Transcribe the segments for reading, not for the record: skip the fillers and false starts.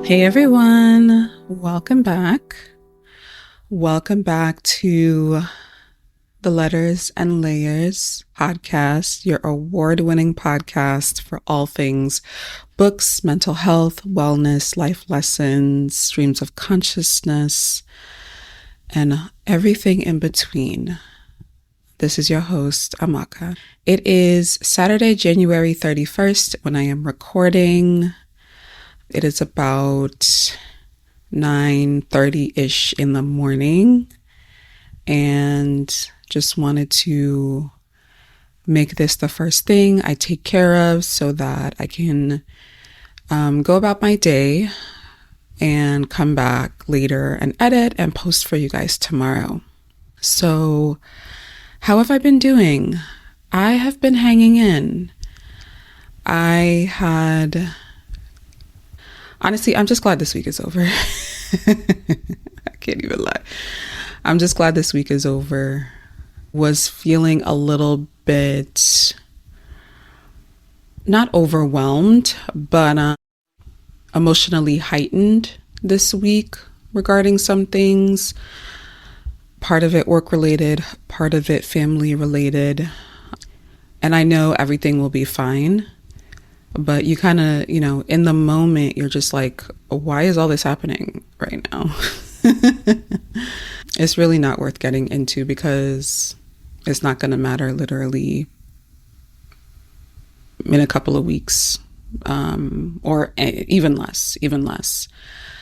Hey everyone, welcome back. Welcome back to the Letters and Layers podcast, your award-winning podcast for all things books, mental health, wellness, life lessons, streams of consciousness, and everything in between. This is your host, Amaka. It is Saturday, January 31st when I am recording. It is about 9:30-ish in the morning, and just wanted to make this the first thing I take care of so that I can go about my day and come back later and edit and post for you guys tomorrow. So, how have I been doing? I have been hanging in. Honestly, I'm just glad this week is over. I can't even lie. I'm just glad this week is over. Was feeling a little bit, not overwhelmed, but emotionally heightened this week regarding some things. Part of it work related, part of it family related. And I know everything will be fine. But you kind of, in the moment, you're just like, why is all this happening right now? It's really not worth getting into because it's not going to matter literally in a couple of weeks, or even less.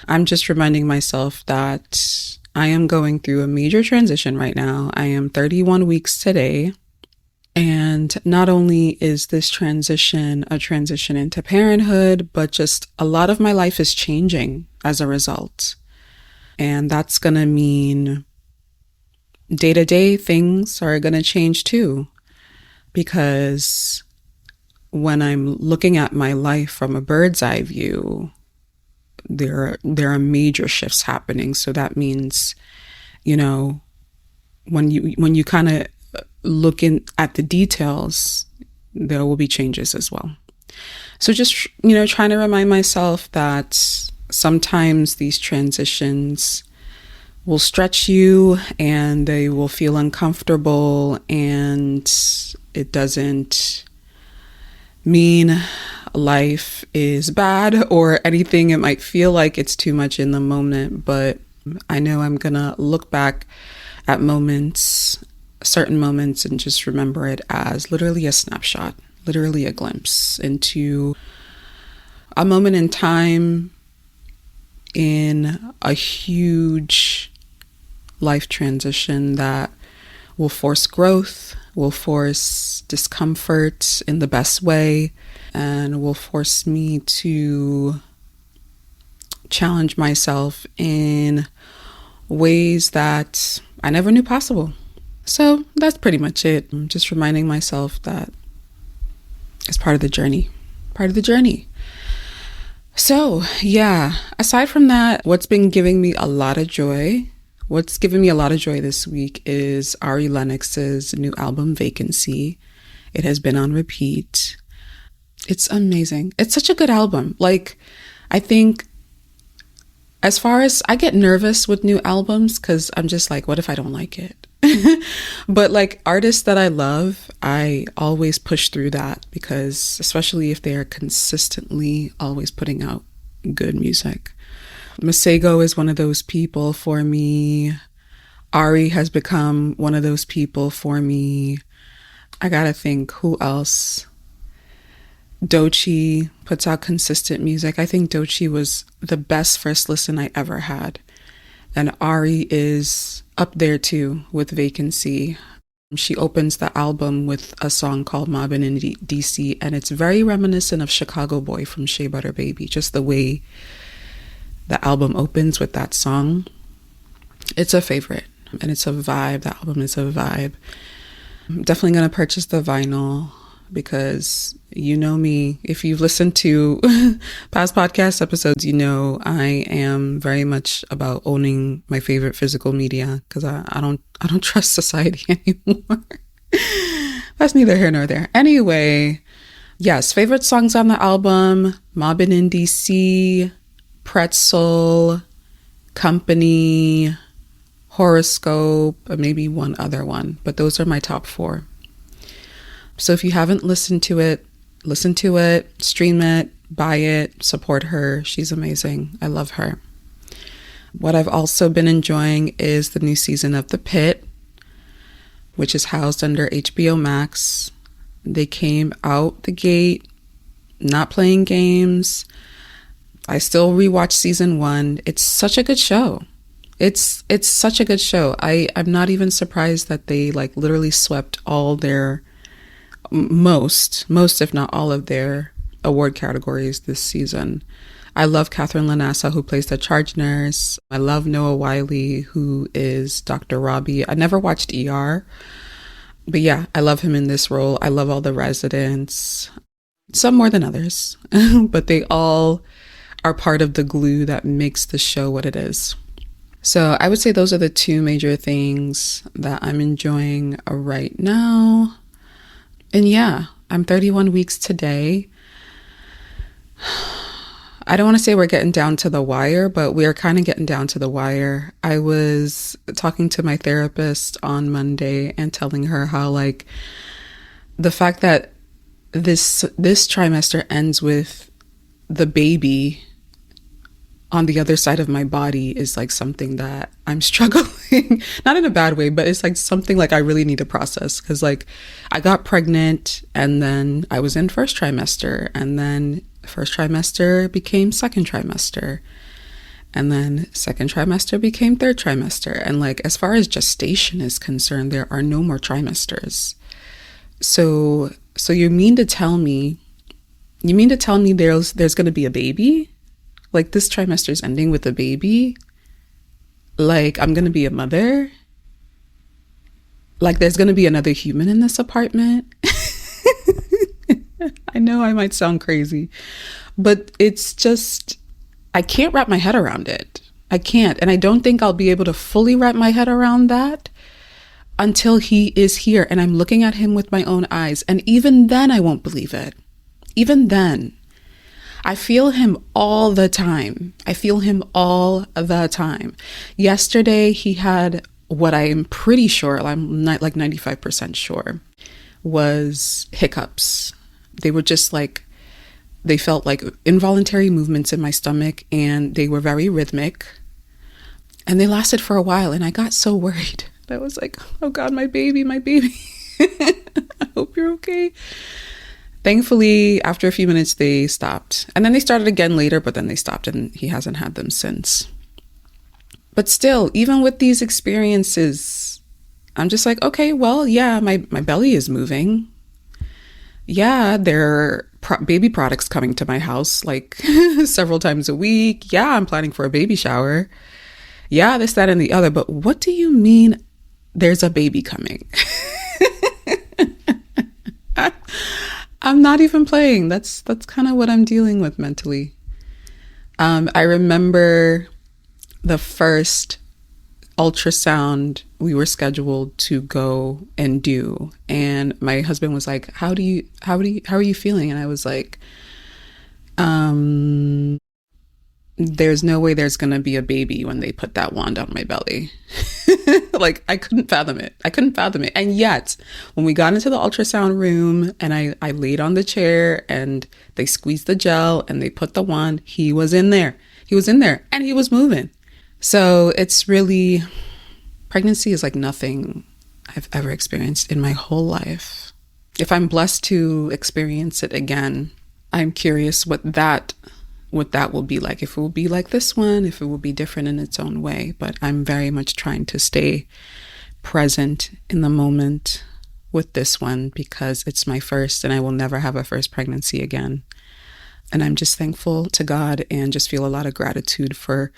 I'm just reminding myself that I am going through a major transition right now. I am 31 weeks today. And not only is this transition a transition into parenthood, but just a lot of my life is changing as a result. And that's going to mean day-to-day things are going to change too. Because when I'm looking at my life from a bird's eye view, there are major shifts happening. So that means, when you kind of looking at the details, there will be changes as well. So just, trying to remind myself that sometimes these transitions will stretch you and they will feel uncomfortable, and it doesn't mean life is bad or anything. It might feel like it's too much in the moment, but I know I'm gonna look back at certain moments and just remember it as literally a snapshot, literally a glimpse into a moment in time in a huge life transition that will force growth, will force discomfort in the best way, and will force me to challenge myself in ways that I never knew possible. So that's pretty much it. I'm just reminding myself that it's part of the journey. So yeah, aside from that, what's given me a lot of joy this week is Ari Lennox's new album, Vacancy. It has been on repeat. It's amazing. It's such a good album. Like, I think as far as I get nervous with new albums because I'm just like, what if I don't like it? But like artists that I love, I always push through that because especially if they are consistently always putting out good music. Masego is one of those people for me. Ari has become one of those people for me. I gotta think, who else? Doechii puts out consistent music. I think Doechii was the best first listen I ever had. And Ari is up there too with Vacancy. She opens the album with a song called Mobbin' in DC, and it's very reminiscent of Chicago Boy from Shea Butter Baby, just the way the album opens with that song. It's a favorite, and it's a vibe. The album is a vibe. I'm definitely going to purchase the vinyl because you know me. If you've listened to past podcast episodes, you know I am very much about owning my favorite physical media because I don't trust society anymore. That's neither here nor there. Anyway, yes, favorite songs on the album: Mobbin' in DC, Pretzel, Company, Horoscope, maybe one other one, but those are my top 4. So if you haven't listened to it, listen to it, stream it, buy it, support her. She's amazing. I love her. What I've also been enjoying is the new season of The Pitt, which is housed under HBO Max. They came out the gate, not playing games. I still rewatch season 1. It's such a good show. It's such a good show. I'm not even surprised that they like literally swept all their most if not all of their award categories this season. I love Catherine Lanassa, who plays the charge nurse. I love Noah Wiley, who is Dr. Robbie. I never watched ER, but yeah, I love him in this role. I love all the residents, some more than others, but they all are part of the glue that makes the show what it is. So I would say those are the 2 major things that I'm enjoying right now. And yeah, I'm 31 weeks today. I don't want to say we're getting down to the wire, but we are kind of getting down to the wire. I was talking to my therapist on Monday and telling her how like the fact that this trimester ends with the baby on the other side of my body is like something that I'm struggling, not in a bad way, but it's like something like I really need to process. Cause like I got pregnant and then I was in first trimester, and then first trimester became second trimester, and then second trimester became third trimester. And like, as far as gestation is concerned, there are no more trimesters. So you mean to tell me there's going to be a baby? Like this trimester is ending with a baby? Like I'm going to be a mother? Like there's going to be another human in this apartment? I know I might sound crazy, but it's just, I can't wrap my head around it. I can't. And I don't think I'll be able to fully wrap my head around that until he is here and I'm looking at him with my own eyes. And even then I won't believe it. Even then. I feel him all the time. Yesterday, he had what I'm pretty sure, I'm not like 95% sure, was hiccups. They were just like, they felt like involuntary movements in my stomach, and they were very rhythmic. And they lasted for a while, and I got so worried. I was like, oh God, my baby. I hope you're okay. Thankfully, after a few minutes, they stopped. And then they started again later, but then they stopped, and he hasn't had them since. But still, even with these experiences, I'm just like, okay, well, yeah, my belly is moving. Yeah, there are baby products coming to my house like several times a week. Yeah, I'm planning for a baby shower. Yeah, this, that, and the other. But what do you mean there's a baby coming? I'm not even playing. That's kind of what I'm dealing with mentally. I remember the first ultrasound we were scheduled to go and do, and my husband was like, how are you feeling? And I was like, there's no way there's gonna be a baby when they put that wand on my belly. Like, I couldn't fathom it. And yet, when we got into the ultrasound room and I laid on the chair and they squeezed the gel and they put the wand, he was in there and he was moving. So it's really, pregnancy is like nothing I've ever experienced in my whole life. If I'm blessed to experience it again, I'm curious what that will be like. If it will be like this one, if it will be different in its own way. But I'm very much trying to stay present in the moment with this one because it's my first and I will never have a first pregnancy again. And I'm just thankful to God and just feel a lot of gratitude for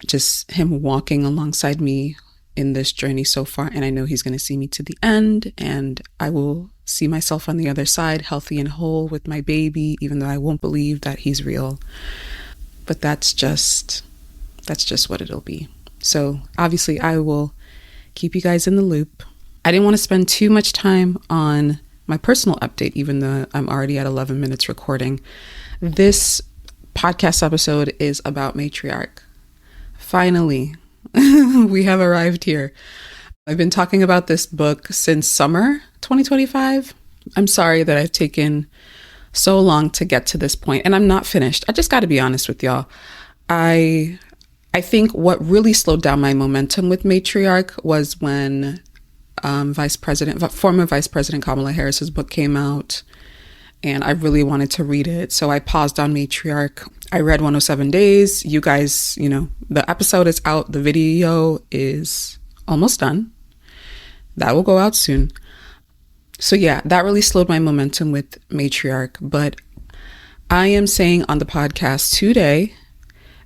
just him walking alongside me in this journey so far. And I know he's going to see me to the end, and I will see myself on the other side, healthy and whole with my baby, even though I won't believe that he's real. But that's just what it'll be. So obviously I will keep you guys in the loop. I didn't want to spend too much time on my personal update, even though I'm already at 11 minutes recording. This podcast episode is about Matriarch. Finally, we have arrived here. I've been talking about this book since summer 2025. I'm sorry that I've taken so long to get to this point, and I'm not finished. I just got to be honest with y'all. I think what really slowed down my momentum with Matriarch was when former Vice President Kamala Harris's book came out, and I really wanted to read it. So I paused on Matriarch. I read 107 Days. You guys, the episode is out. The video is almost done. That will go out soon. So yeah, that really slowed my momentum with Matriarch. But I am saying on the podcast today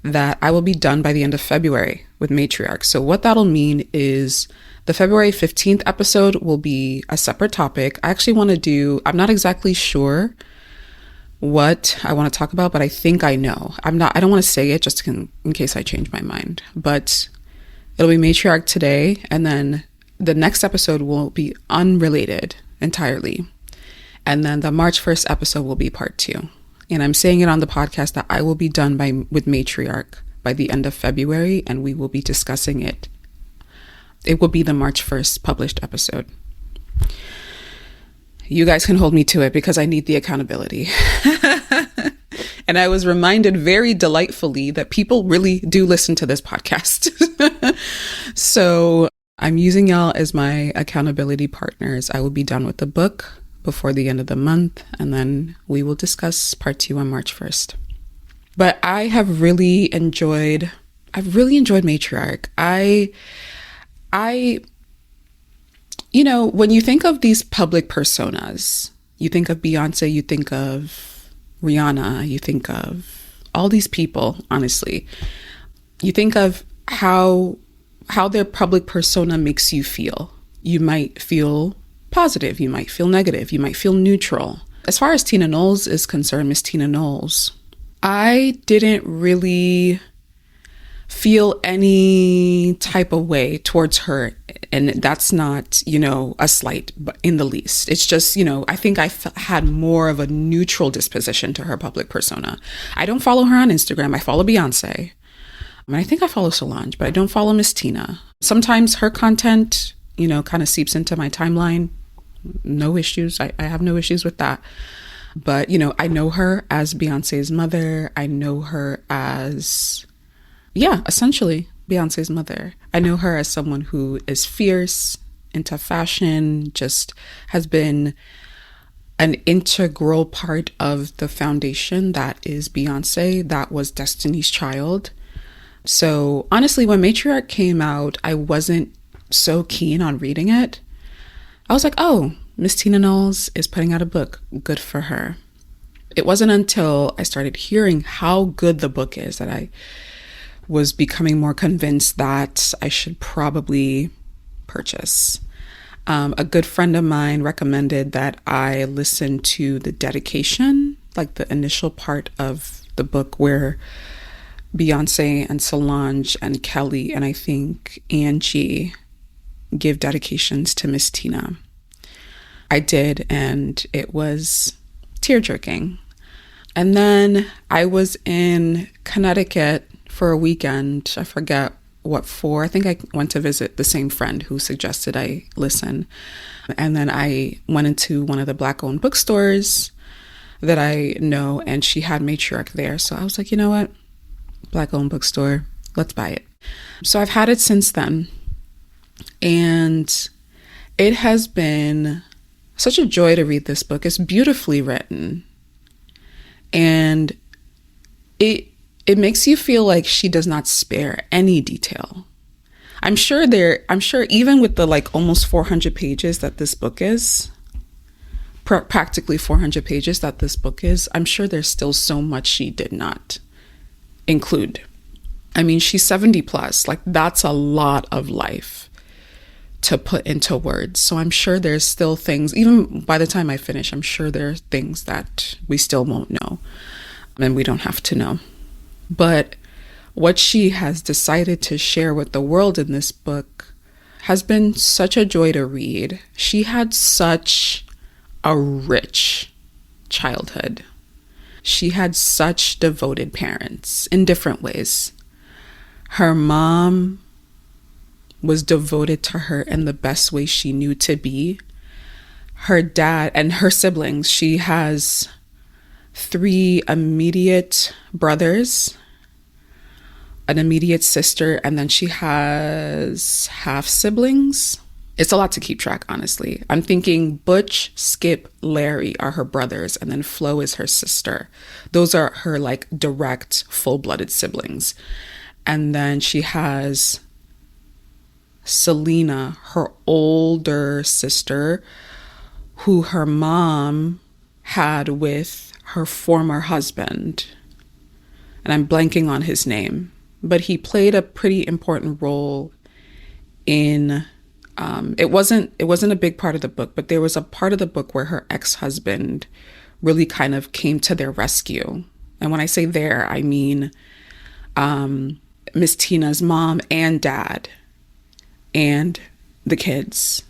that I will be done by the end of February with Matriarch. So what that'll mean is the February 15th episode will be a separate topic. I actually want to I'm not exactly sure what I want to talk about, but I think I know. I don't want to say it just in case I change my mind, but it'll be Matriarch today. And then the next episode will be unrelated entirely. And then the March 1st episode will be part 2. And I'm saying it on the podcast that I will be done with Matriarch by the end of February, and we will be discussing it. It will be the March 1st published episode. You guys can hold me to it because I need the accountability. And I was reminded very delightfully that people really do listen to this podcast. So I'm using y'all as my accountability partners. I will be done with the book before the end of the month, and then we will discuss part 2 on March 1st. But I've really enjoyed Matriarch. When you think of these public personas, you think of Beyonce, you think of Rihanna, you think of all these people, honestly. You think of how their public persona makes you feel. You might feel positive, you might feel negative, you might feel neutral. As far as Tina Knowles is concerned, Miss Tina Knowles, I didn't really feel any type of way towards her. And that's not, a slight in the least. It's just, I think I had more of a neutral disposition to her public persona. I don't follow her on Instagram. I follow Beyonce. I think I follow Solange, but I don't follow Miss Tina. Sometimes her content, kind of seeps into my timeline. No issues. I have no issues with that. But, I know her as Beyonce's mother. I know her as, essentially Beyonce's mother. I know her as someone who is fierce, into fashion, just has been an integral part of the foundation that is Beyonce, that was Destiny's Child. So honestly, when Matriarch came out, I wasn't so keen on reading it. I was like, oh, Miss Tina Knowles is putting out a book. Good for her. It wasn't until I started hearing how good the book is that I was becoming more convinced that I should probably purchase. A good friend of mine recommended that I listen to the dedication, like the initial part of the book where Beyonce and Solange and Kelly and I think Angie give dedications to Miss Tina. I did, and it was tear-jerking. And then I was in Connecticut for a weekend. I forget what for. I think I went to visit the same friend who suggested I listen. And then I went into one of the Black-owned bookstores that I know, and she had Matriarch there. So I was like, you know what? Black-owned bookstore, let's buy it. So I've had it since then. And it has been such a joy to read this book. It's beautifully written. And it makes you feel like she does not spare any detail. I'm sure even with the almost 400 pages that this book is, practically 400 pages that this book is, I'm sure there's still so much she did not include. I mean, she's 70 plus. That's a lot of life to put into words. So I'm sure there's still things, even by the time I finish, I'm sure there are things that we still won't know and we don't have to know. But what she has decided to share with the world in this book has been such a joy to read. She had such a rich childhood. She had such devoted parents in different ways. Her mom was devoted to her in the best way she knew to be. Her dad and her siblings, she has 3 immediate brothers, an immediate sister, and then she has half siblings. It's a lot to keep track, honestly. I'm thinking Butch, Skip, Larry are her brothers, and then Flo is her sister. Those are her like direct, full-blooded siblings. And then she has Selena, her older sister, who her mom had with her former husband. And I'm blanking on his name, but he played a pretty important role in it wasn't a big part of the book, but there was a part of the book where her ex-husband really kind of came to their rescue. And when I say there, I mean Miss Tina's mom and dad and the kids.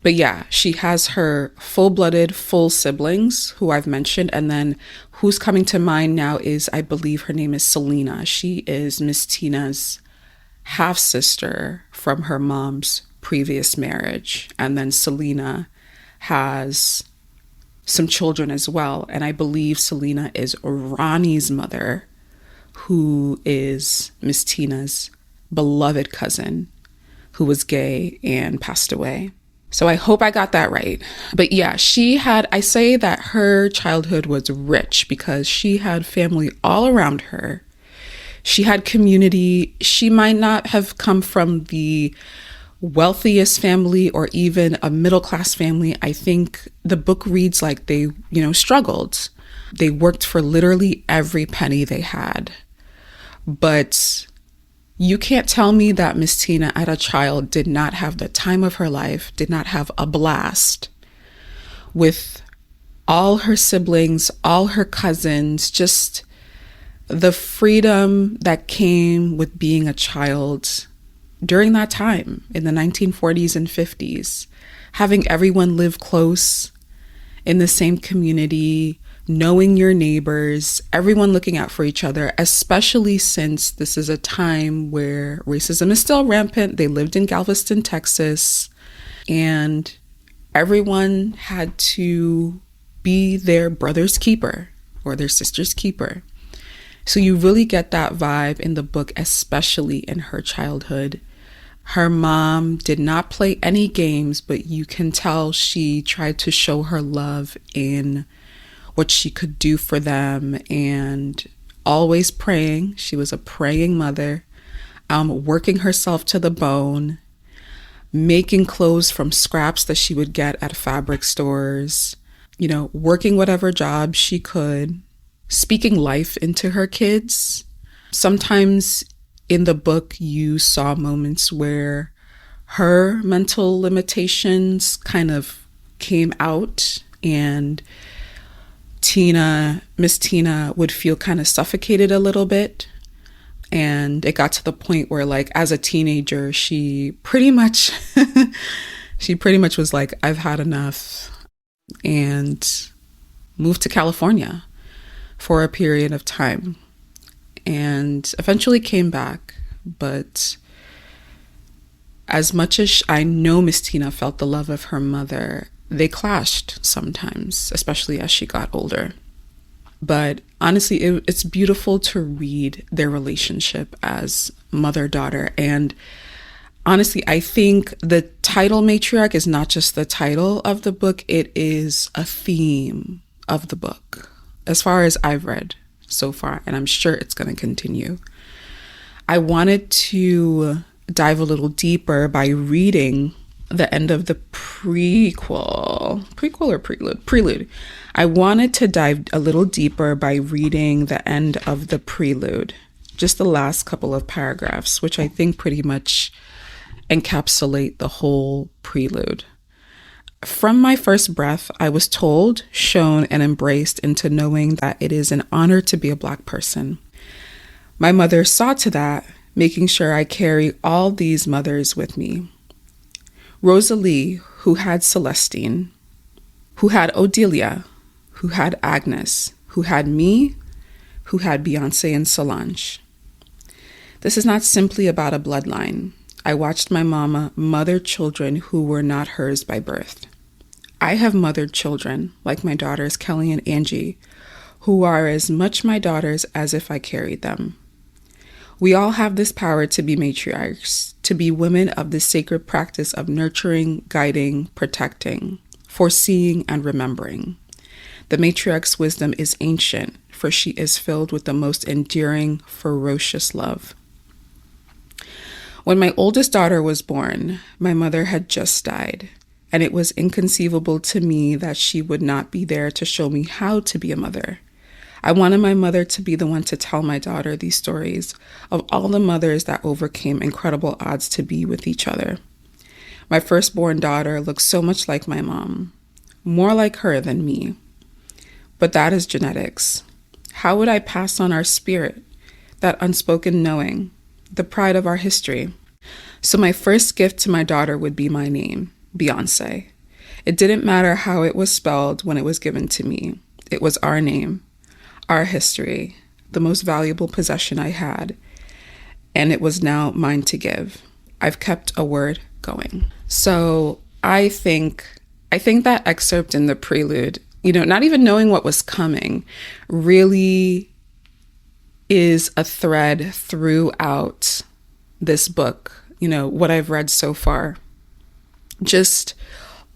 But yeah, she has her full-blooded, full siblings who I've mentioned. And then who's coming to mind now is, I believe her name is Selena. She is Miss Tina's half-sister from her mom's previous marriage. And then Selena has some children as well. And I believe Selena is Ronnie's mother, who is Miss Tina's beloved cousin, who was gay and passed away. So I hope I got that right. But yeah, I say that her childhood was rich because she had family all around her. She had community. She might not have come from the wealthiest family or even a middle-class family. I think the book reads like they, struggled. They worked for literally every penny they had. But you can't tell me that Miss Tina, as a child, did not have the time of her life, did not have a blast with all her siblings, all her cousins, just the freedom that came with being a child during that time in the 1940s and 50s, having everyone live close in the same community, knowing your neighbors, everyone looking out for each other, especially since this is a time where racism is still rampant. They lived in Galveston, Texas, and everyone had to be their brother's keeper or their sister's keeper. So you really get that vibe in the book, especially in her childhood. Her mom did not play any games, but you can tell she tried to show her love in what she could do for them, and always praying. She was a praying mother, working herself to the bone, making clothes from scraps that she would get at fabric stores, working whatever job she could, speaking life into her kids. Sometimes in the book, you saw moments where her mental limitations kind of came out, and Miss Tina would feel kind of suffocated a little bit. And it got to the point where, like, as a teenager, she pretty much was like, I've had enough, and moved to California for a period of time, and eventually came back. But as much as I know Miss Tina felt the love of her mother, they clashed sometimes, especially as she got older. But honestly, it's beautiful to read their relationship as mother-daughter. And honestly, I think the title Matriarch is not just the title of the book, it is a theme of the book, as far as I've read so far, and I'm sure it's going to continue. I wanted to dive a little deeper by reading the end of the prelude. I wanted to dive a little deeper by reading the end of the prelude, just the last couple of paragraphs, which I think pretty much encapsulate the whole prelude. From my first breath, I was told, shown, and embraced into knowing that it is an honor to be a Black person. My mother saw to that, making sure I carry all these mothers with me. Rosalie, who had Celestine, who had Odelia, who had Agnes, who had me, who had Beyonce and Solange. This is not simply about a bloodline. I watched my mama mother children who were not hers by birth. I have mothered children, like my daughters Kelly and Angie, who are as much my daughters as if I carried them. We all have this power to be matriarchs, to be women of the sacred practice of nurturing, guiding, protecting, foreseeing, and remembering. The matriarch's wisdom is ancient, for she is filled with the most enduring, ferocious love. When my oldest daughter was born, my mother had just died, and it was inconceivable to me that she would not be there to show me how to be a mother. I wanted my mother to be the one to tell my daughter these stories of all the mothers that overcame incredible odds to be with each other. My firstborn daughter looks so much like my mom, more like her than me. But that is genetics. How would I pass on our spirit, that unspoken knowing, the pride of our history? So my first gift to my daughter would be my name, Beyonce. It didn't matter how it was spelled when it was given to me. It was our name, our history, the most valuable possession I had, and it was now mine to give. I've kept a word going. So I think that excerpt in the prelude, not even knowing what was coming, really is a thread throughout this book, what I've read so far. Just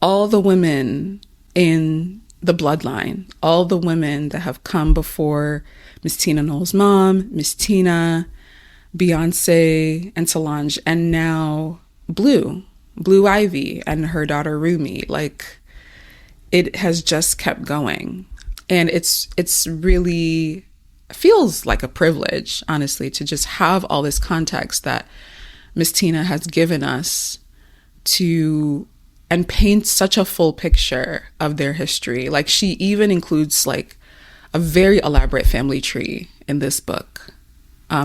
all the women in the bloodline, all the women that have come before Miss Tina Knowles' mom, Miss Tina, Beyonce, and Solange, and now Blue Ivy and her daughter Rumi. Like, it has just kept going. And it's really feels like a privilege, honestly, to just have all this context that Miss Tina has given us and paint such a full picture of their history. Like, she even includes like a very elaborate family tree in this book,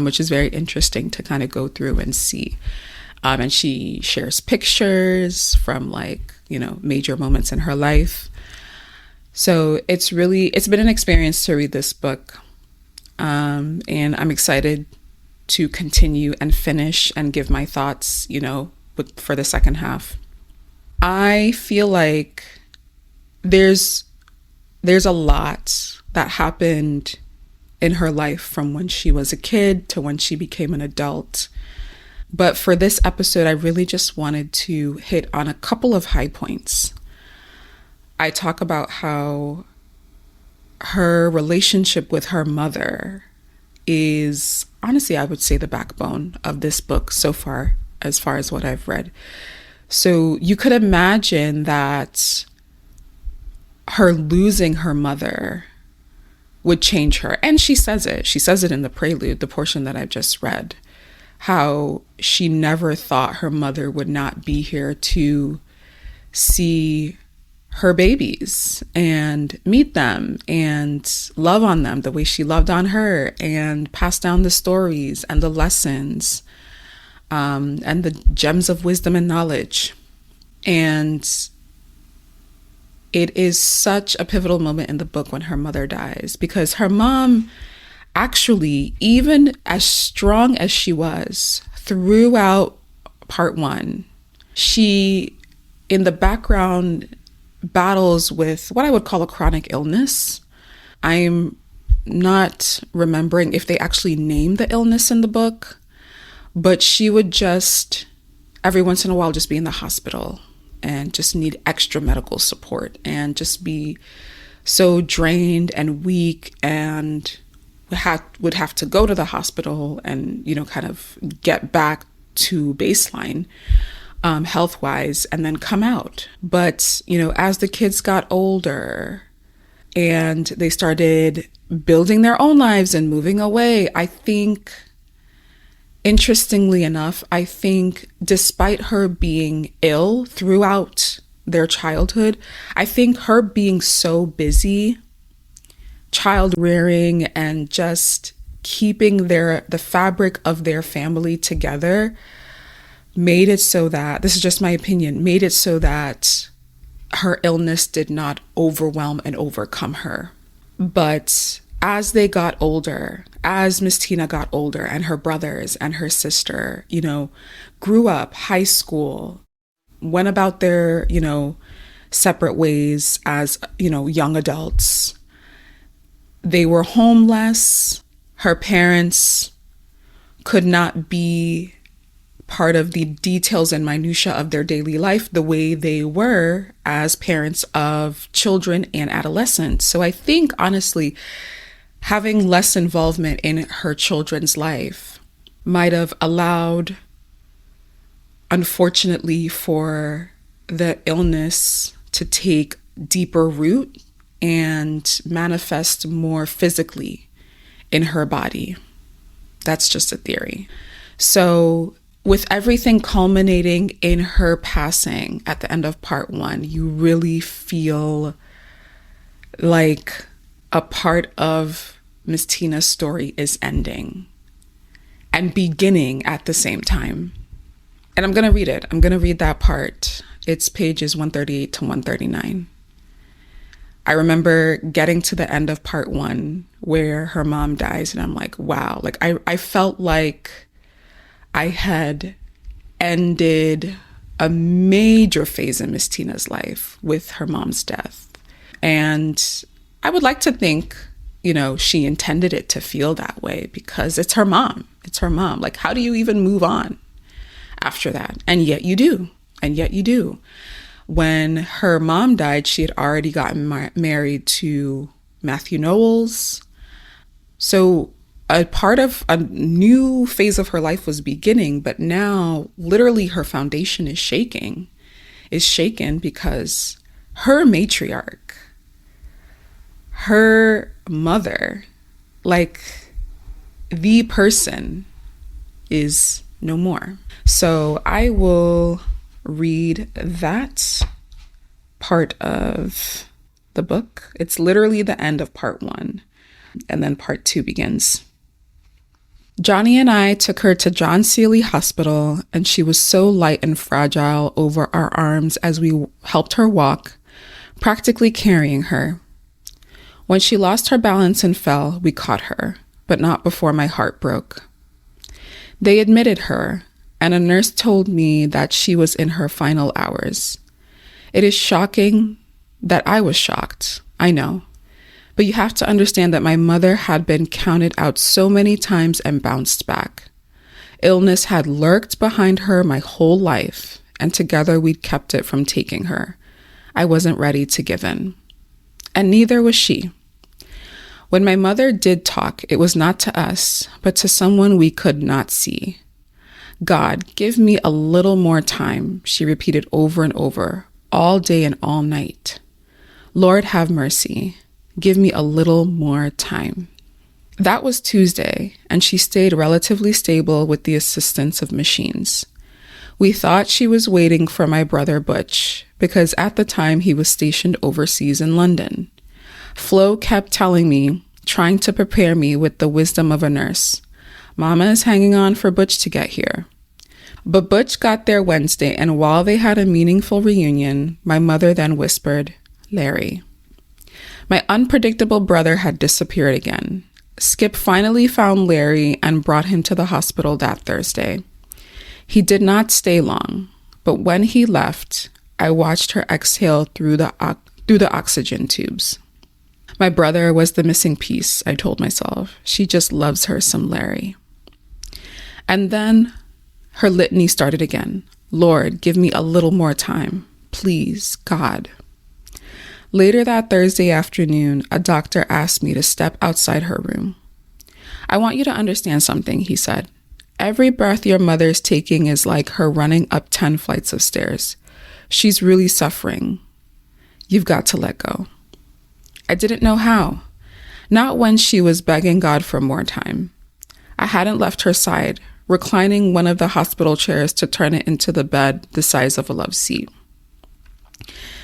which is very interesting to kind of go through and see. And she shares pictures from major moments in her life. So it's been an experience to read this book. And I'm excited to continue and finish and give my thoughts, for the second half. I feel like there's a lot that happened in her life from when she was a kid to when she became an adult. But for this episode, I really just wanted to hit on a couple of high points. I talk about how her relationship with her mother is, honestly, I would say, the backbone of this book so far as what I've read. So you could imagine that her losing her mother would change her. And she says it in the prelude, the portion that I've just read, how she never thought her mother would not be here to see her babies and meet them and love on them the way she loved on her and pass down the stories and the lessons and the gems of wisdom and knowledge. And it is such a pivotal moment in the book when her mother dies, because her mom, actually, even as strong as she was throughout part one, she, in the background, battles with what I would call a chronic illness. I'm not remembering if they actually named the illness in the book, but she would just, every once in a while, just be in the hospital and just need extra medical support and just be so drained and weak and would have to go to the hospital and, kind of get back to baseline health-wise and then come out. But, as the kids got older and they started building their own lives and moving away, I think, interestingly enough, despite her being ill throughout their childhood, I think her being so busy child rearing and just keeping the fabric of their family together made it so that, this is just my opinion, made it so that her illness did not overwhelm and overcome her. But as they got older, as Miss Tina got older and her brothers and her sister, grew up, high school, went about their, separate ways as, young adults. They were homeless. Her parents could not be part of the details and minutia of their daily life the way they were as parents of children and adolescents. So I think, honestly, having less involvement in her children's life might have allowed, unfortunately, for the illness to take deeper root and manifest more physically in her body. That's just a theory. So with everything culminating in her passing at the end of part 1, you really feel like a part of Miss Tina's story is ending and beginning at the same time. And I'm going to read it. I'm going to read that part. It's pages 138 to 139. I remember getting to the end of part 1 where her mom dies, and I'm like, wow. Like I felt like I had ended a major phase in Miss Tina's life with her mom's death. And I would like to think, she intended it to feel that way because it's her mom. It's her mom. Like, how do you even move on after that? And yet you do. When her mom died, she had already gotten married to Matthew Knowles. So a part of a new phase of her life was beginning, but now literally her foundation is shaken because her matriarch, her mother, like the person, is no more. So I will read that part of the book. It's literally the end of part 1, and then part 2 begins. Johnny and I took her to John Seeley Hospital, and she was so light and fragile over our arms as we helped her walk, practically carrying her. When she lost her balance and fell, we caught her, but not before my heart broke. They admitted her, and a nurse told me that she was in her final hours. It is shocking that I was shocked, I know. But you have to understand that my mother had been counted out so many times and bounced back. Illness had lurked behind her my whole life, and together we'd kept it from taking her. I wasn't ready to give in. And neither was she. When my mother did talk, it was not to us, but to someone we could not see. God, give me a little more time, she repeated over and over, all day and all night. Lord, have mercy. Give me a little more time. That was Tuesday, and she stayed relatively stable with the assistance of machines. We thought she was waiting for my brother Butch, because at the time he was stationed overseas in London. Flo kept telling me, trying to prepare me with the wisdom of a nurse, Mama is hanging on for Butch to get here. But Butch got there Wednesday, and while they had a meaningful reunion, my mother then whispered, Larry. My unpredictable brother had disappeared again. Skip finally found Larry and brought him to the hospital that Thursday. He did not stay long, but when he left, I watched her exhale through the oxygen tubes. My brother was the missing piece, I told myself. She just loves her some Larry. And then her litany started again. Lord, give me a little more time. Please, God. Later that Thursday afternoon, a doctor asked me to step outside her room. I want you to understand something, he said. Every breath your mother's taking is like her running up 10 flights of stairs. She's really suffering. You've got to let go. I didn't know how. Not when she was begging God for more time. I hadn't left her side, reclining one of the hospital chairs to turn it into the bed the size of a love seat.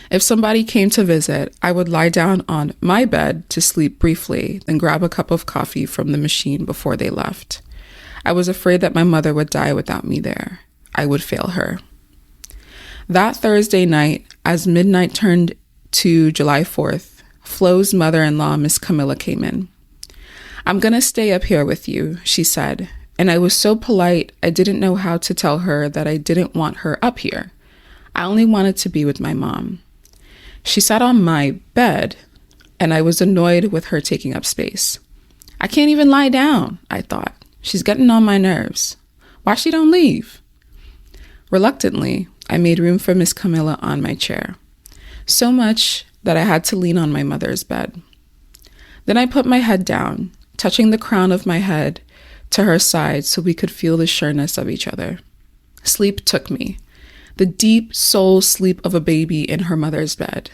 If somebody came to visit, I would lie down on my bed to sleep briefly, then grab a cup of coffee from the machine before they left. I was afraid that my mother would die without me there. I would fail her. That Thursday night, as midnight turned to July 4th, Flo's mother-in-law, Miss Camilla, came in. "I'm going to stay up here with you," she said. And I was so polite, I didn't know how to tell her that I didn't want her up here. I only wanted to be with my mom. She sat on my bed, and I was annoyed with her taking up space. I can't even lie down, I thought. She's getting on my nerves. Why she don't leave? Reluctantly, I made room for Miss Camilla on my chair. So much that I had to lean on my mother's bed. Then I put my head down, touching the crown of my head to her side so we could feel the sureness of each other. Sleep took me, the deep soul sleep of a baby in her mother's bed.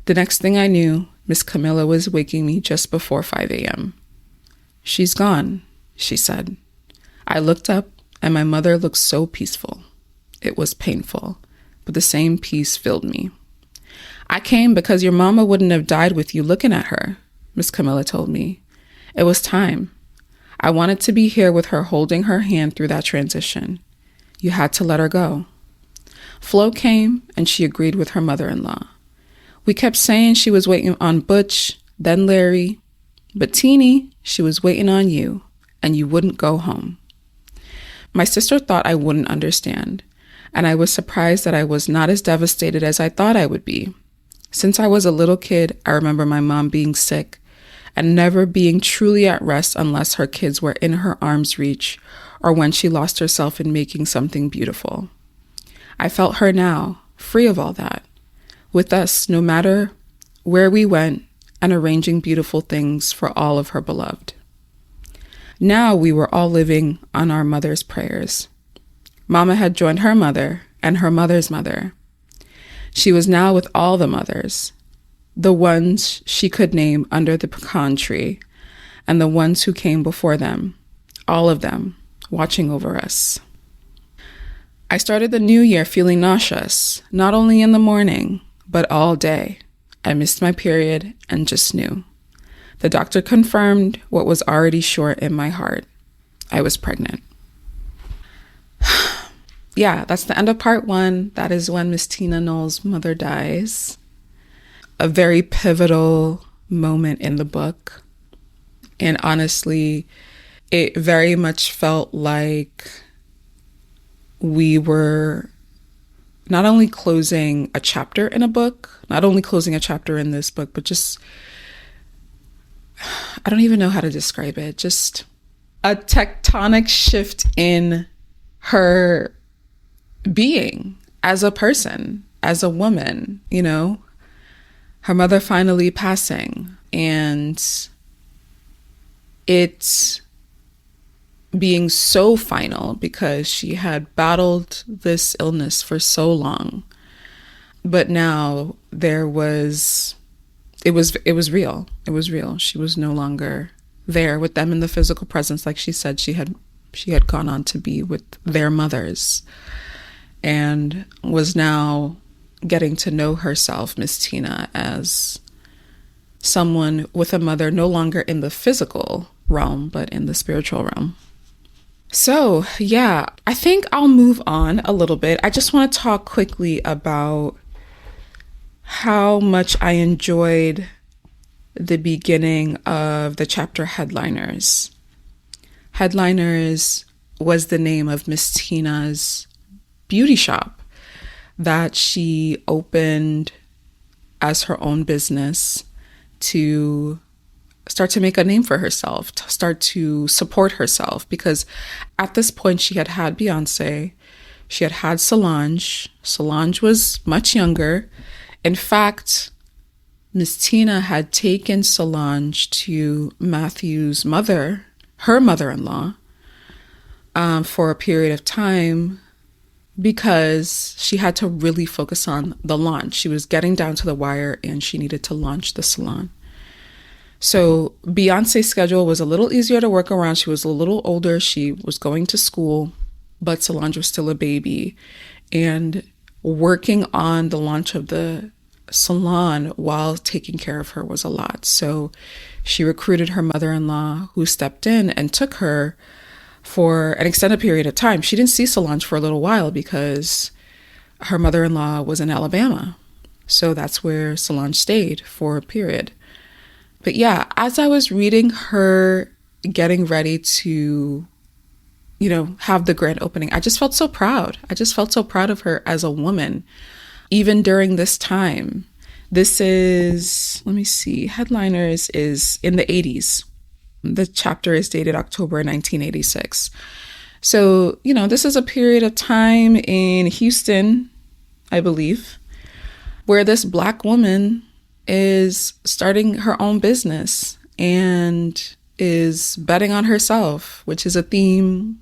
The next thing I knew, Miss Camilla was waking me just before 5 a.m. "She's gone," she said. I looked up, and my mother looked so peaceful. It was painful, but the same peace filled me. "I came because your mama wouldn't have died with you looking at her," Miss Camilla told me. "It was time. I wanted to be here with her holding her hand through that transition. You had to let her go." Flo came, and she agreed with her mother-in-law. We kept saying she was waiting on Butch, then Larry, but Teeny, she was waiting on you, and you wouldn't go home. My sister thought I wouldn't understand, and I was surprised that I was not as devastated as I thought I would be. Since I was a little kid, I remember my mom being sick and never being truly at rest unless her kids were in her arm's reach or when she lost herself in making something beautiful. I felt her now, free of all that, with us no matter where we went and arranging beautiful things for all of her beloved. Now we were all living on our mother's prayers. Mama had joined her mother and her mother's mother. She was now with all the mothers, the ones she could name under the pecan tree, and the ones who came before them, all of them, watching over us. I started the new year feeling nauseous, not only in the morning, but all day. I missed my period and just knew. The doctor confirmed what was already sure in my heart. I was pregnant. Yeah, that's the end of part 1. That is when Miss Tina Knowles' mother dies. A very pivotal moment in the book. And honestly, it very much felt like we were not only closing a chapter in a book, not only closing a chapter in this book, but just, I don't even know how to describe it, just a tectonic shift in her being as a person, as a woman, you know, her mother finally passing, and it's being so final because she had battled this illness for so long. But now it was real. It was real. She was no longer there with them in the physical presence. Like she said, she had gone on to be with their mothers and was now getting to know herself, Miss Tina, as someone with a mother no longer in the physical realm, but in the spiritual realm. So, yeah, I think I'll move on a little bit. I just want to talk quickly about how much I enjoyed the beginning of the chapter Headliners. Headliners was the name of Miss Tina's beauty shop that she opened as her own business to start to make a name for herself, to start to support herself, because at this point she had had Beyonce, she had had Solange. Solange was much younger. In fact, Miss Tina had taken Solange to Matthew's mother, her mother-in-law, for a period of time because she had to really focus on the launch. She was getting down to the wire and she needed to launch the salon. So Beyonce's schedule was a little easier to work around. She was a little older. She was going to school, but Solange was still a baby. And working on the launch of the salon while taking care of her was a lot. So she recruited her mother-in-law, who stepped in and took her for an extended period of time. She didn't see Solange for a little while because her mother-in-law was in Alabama. So that's where Solange stayed for a period. But yeah, as I was reading her getting ready to, have the grand opening, I just felt so proud. I just felt so proud of her as a woman, even during this time. This is, let me see, Headliners is in the 80s. The chapter is dated October 1986. So, this is a period of time in Houston, I believe, where this Black woman is starting her own business and is betting on herself, which is a theme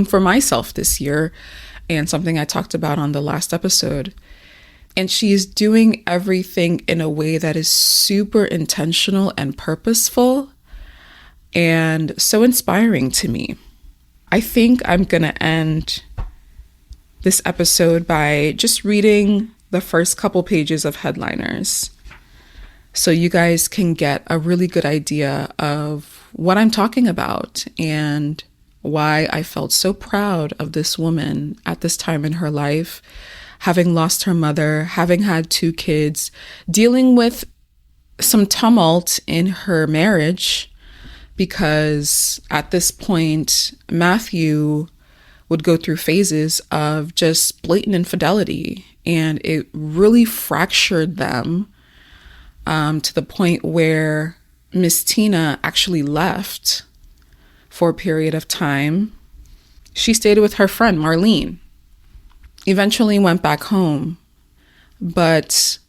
for myself this year and something I talked about on the last episode. And she's doing everything in a way that is super intentional and purposeful and so inspiring to me. I think I'm going to end this episode by just reading the first couple pages of Headliners so you guys can get a really good idea of what I'm talking about and why I felt so proud of this woman at this time in her life, having lost her mother, having had 2 kids, dealing with some tumult in her marriage, because at this point, Matthew would go through phases of just blatant infidelity, and it really fractured them to the point where Miss Tina actually left for a period of time. She stayed with her friend, Marlene. Eventually went back home, but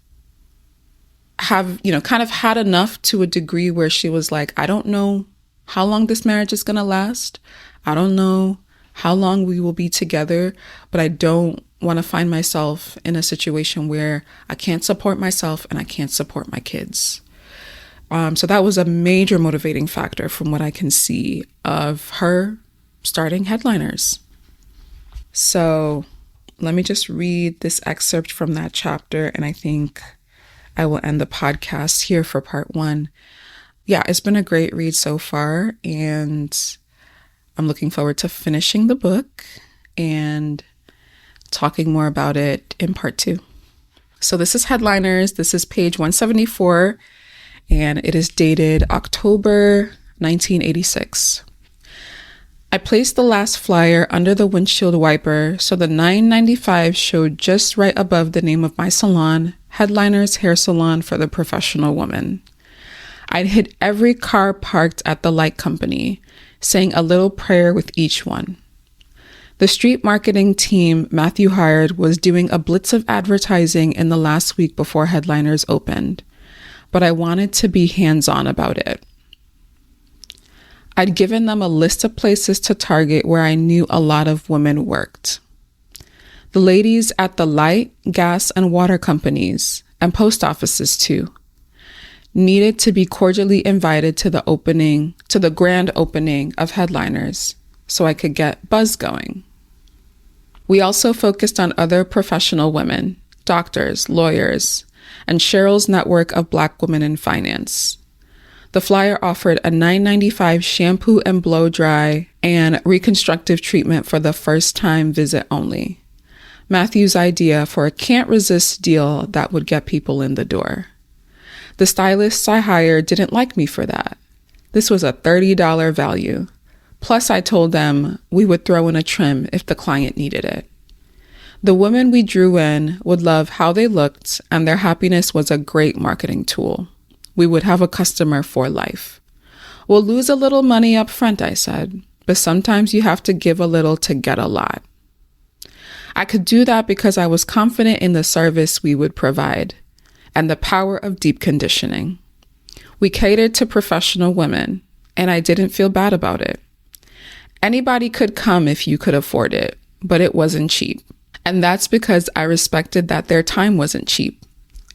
kind of had enough to a degree where she was like, I don't know how long this marriage is going to last. I don't know how long we will be together, but I don't want to find myself in a situation where I can't support myself and I can't support my kids. So that was a major motivating factor from what I can see of her starting Headliners. So let me just read this excerpt from that chapter, and I think I will end the podcast here for part 1. Yeah, it's been a great read so far, and I'm looking forward to finishing the book and talking more about it in part 2. So this is Headliners. This is page 174, and it is dated October 1986. I placed the last flyer under the windshield wiper so the $9.95 showed just right above the name of my salon, Headliners Hair Salon for the Professional Woman. I'd hit every car parked at the light company, saying a little prayer with each one. The street marketing team Matthew hired was doing a blitz of advertising in the last week before Headliners opened, but I wanted to be hands-on about it. I'd given them a list of places to target where I knew a lot of women worked. The ladies at the light, gas, and water companies, and post offices too, needed to be cordially invited to the grand opening of Headliners so I could get buzz going. We also focused on other professional women, doctors, lawyers, and Cheryl's network of Black women in finance. The flyer offered a $9.95 shampoo and blow dry and reconstructive treatment for the first time visit only. Matthew's idea for a can't resist deal that would get people in the door. The stylists I hired didn't like me for that. This was a $30 value. Plus, I told them we would throw in a trim if the client needed it. The women we drew in would love how they looked, and their happiness was a great marketing tool. We would have a customer for life. We'll lose a little money up front, I said, but sometimes you have to give a little to get a lot. I could do that because I was confident in the service we would provide and the power of deep conditioning. We catered to professional women, and I didn't feel bad about it. Anybody could come if you could afford it, but it wasn't cheap. And that's because I respected that their time wasn't cheap.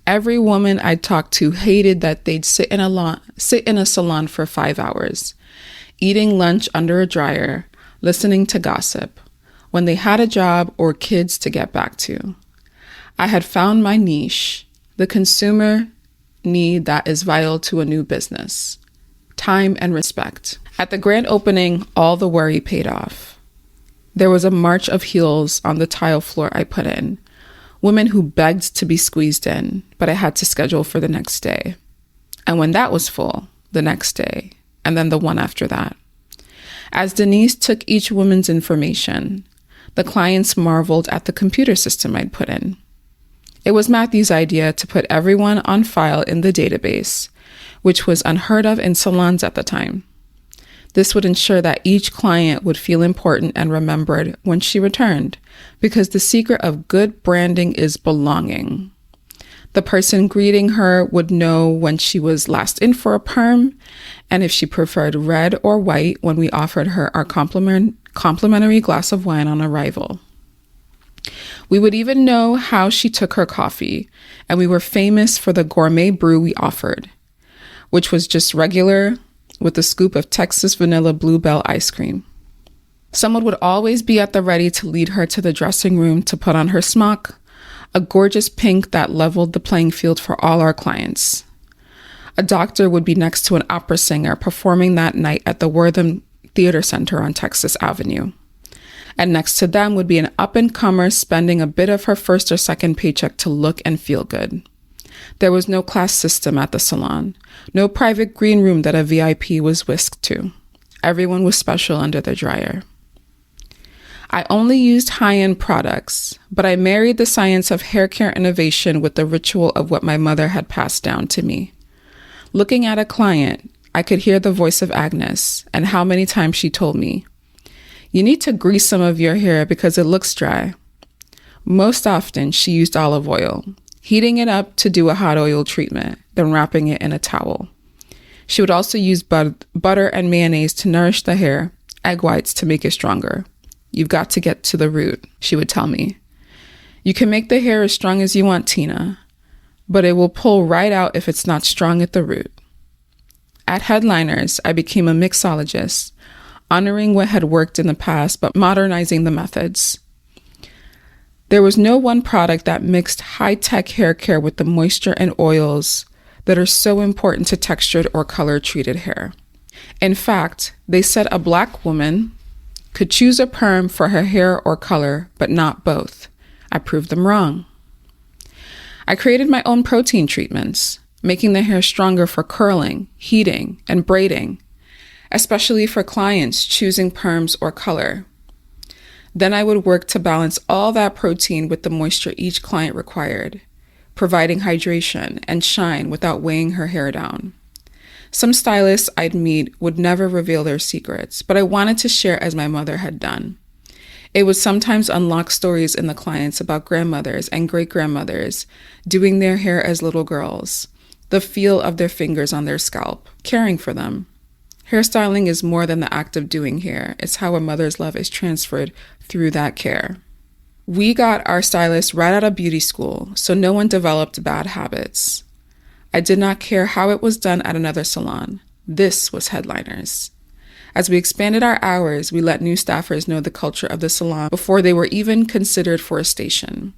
Every woman I talked to hated that they'd sit in a salon for 5 hours, eating lunch under a dryer, listening to gossip, when they had a job or kids to get back to. I had found my niche, the consumer need that is vital to a new business: time and respect. At the grand opening, all the worry paid off. There was a march of heels on the tile floor I put in. Women who begged to be squeezed in, but I had to schedule for the next day. And when that was full, the next day, and then the one after that. As Denise took each woman's information, the clients marveled at the computer system I'd put in. It was Matthew's idea to put everyone on file in the database, which was unheard of in salons at the time. This would ensure that each client would feel important and remembered when she returned, because the secret of good branding is belonging. The person greeting her would know when she was last in for a perm, and if she preferred red or white when we offered her our complimentary glass of wine on arrival. We would even know how she took her coffee, and we were famous for the gourmet brew we offered, which was just regular with a scoop of Texas vanilla Bluebell ice cream. Someone would always be at the ready to lead her to the dressing room to put on her smock, a gorgeous pink that leveled the playing field for all our clients. A doctor would be next to an opera singer performing that night at the Wortham Theater Center on Texas Avenue. And next to them would be an up-and-comer spending a bit of her first or second paycheck to look and feel good. There was no class system at the salon, no private green room that a VIP was whisked to. Everyone was special under the dryer. I only used high-end products, but I married the science of hair care innovation with the ritual of what my mother had passed down to me. Looking at a client, I could hear the voice of Agnes and how many times she told me, "You need to grease some of your hair because it looks dry." Most often, she used olive oil, heating it up to do a hot oil treatment, then wrapping it in a towel. She would also use butter and mayonnaise to nourish the hair, egg whites to make it stronger. "You've got to get to the root," she would tell me. "You can make the hair as strong as you want, Tina, but it will pull right out if it's not strong at the root." At Headliners, I became a mixologist, honoring what had worked in the past, but modernizing the methods. There was no one product that mixed high-tech hair care with the moisture and oils that are so important to textured or color-treated hair. In fact, they said a Black woman could choose a perm for her hair or color, but not both. I proved them wrong. I created my own protein treatments, making the hair stronger for curling, heating, and braiding, especially for clients choosing perms or color. Then I would work to balance all that protein with the moisture each client required, providing hydration and shine without weighing her hair down. Some stylists I'd meet would never reveal their secrets, but I wanted to share as my mother had done. It would sometimes unlock stories in the clients about grandmothers and great-grandmothers doing their hair as little girls, the feel of their fingers on their scalp, caring for them. Hairstyling is more than the act of doing hair. It's how a mother's love is transferred through that care. We got our stylist right out of beauty school, so no one developed bad habits. I did not care how it was done at another salon. This was Headliners. As we expanded our hours, we let new staffers know the culture of the salon before they were even considered for a station.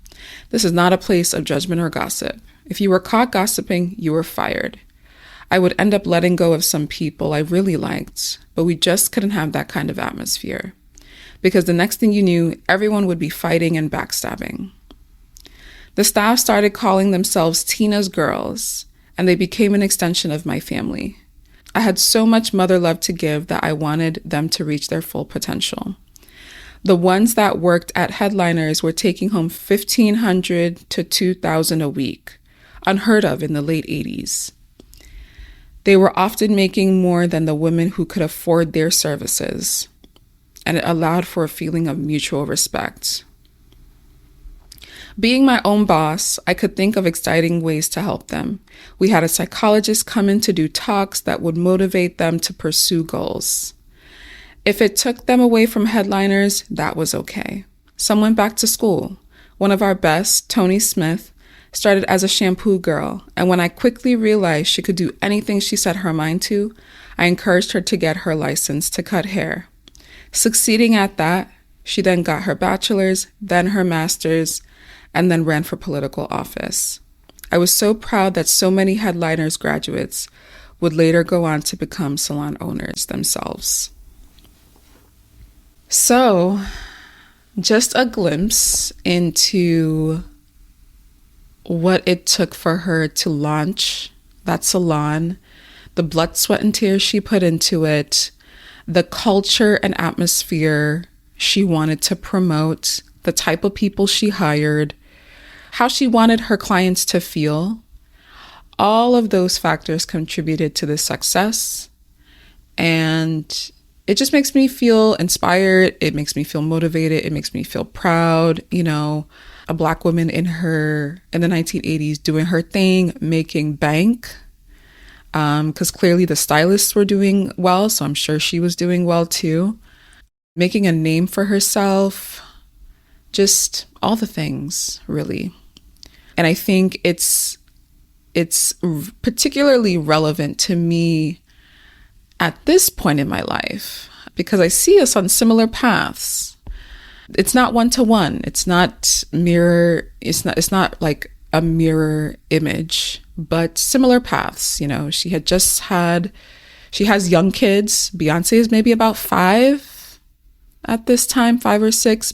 This is not a place of judgment or gossip. If you were caught gossiping, you were fired. I would end up letting go of some people I really liked, but we just couldn't have that kind of atmosphere. Because the next thing you knew, everyone would be fighting and backstabbing. The staff started calling themselves Tina's Girls, and they became an extension of my family. I had so much mother love to give that I wanted them to reach their full potential. The ones that worked at Headliners were taking home $1,500 to $2,000 a week, unheard of in the late 80s. They were often making more than the women who could afford their services, and it allowed for a feeling of mutual respect. Being my own boss, I could think of exciting ways to help them. We had a psychologist come in to do talks that would motivate them to pursue goals. If it took them away from Headliners, that was okay. Some went back to school. One of our best, Tony Smith, started as a shampoo girl, and when I quickly realized she could do anything she set her mind to, I encouraged her to get her license to cut hair. Succeeding at that, she then got her bachelor's, then her master's, and then ran for political office. I was so proud that so many Headliners graduates would later go on to become salon owners themselves. So, just a glimpse into what it took for her to launch that salon the blood, sweat, and tears she put into it, the culture and atmosphere she wanted to promote, the type of people she hired, how she wanted her clients to feel. All of those factors contributed to this success. And it just makes me feel inspired. It makes me feel motivated. It makes me feel proud. You know, a Black woman in the 1980s doing her thing, making bank. Because clearly the stylists were doing well. So I'm sure she was doing well too. Making a name for herself. Just all the things, really. And I think it's particularly relevant to me at this point in my life because I see us on similar paths. It's not one-to-one. It's not like a mirror image, but similar paths. You know, she has young kids. Beyonce is maybe about 5 at this time, 5 or 6.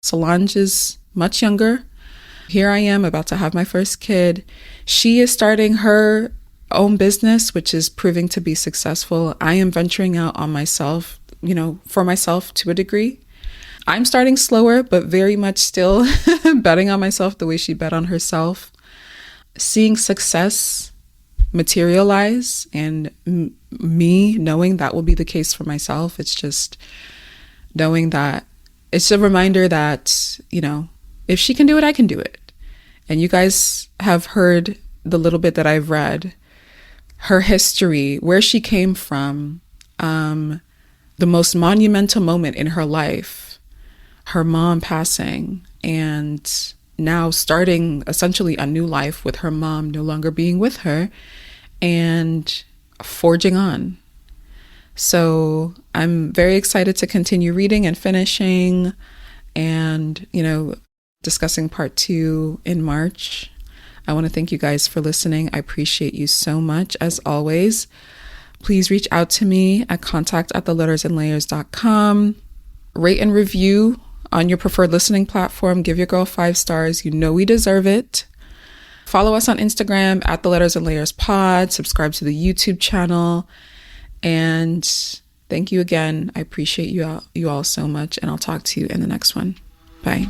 Solange is much younger. Here I am about to have my first kid. She is starting her own business, which is proving to be successful. I am venturing out on myself, you know, for myself to a degree. I'm starting slower, but very much still betting on myself the way she bet on herself. Seeing success materialize and me knowing that will be the case for myself. It's just knowing that it's a reminder that, you know, if she can do it, I can do it. And you guys have heard the little bit that I've read, her history, where she came from, the most monumental moment in her life, her mom passing, and now starting essentially a new life with her mom no longer being with her and forging on. So I'm very excited to continue reading and finishing and, you know, discussing part 2 in March. I want to thank you guys for listening. I appreciate you so much. As always, please reach out to me at contact@thelettersandlayers.com. Rate and review on your preferred listening platform. Give your girl 5 stars. You know we deserve it. Follow us on Instagram at The Letters and Layers Pod. Subscribe to the YouTube channel. And thank you again. I appreciate you all so much. And I'll talk to you in the next one. Bye.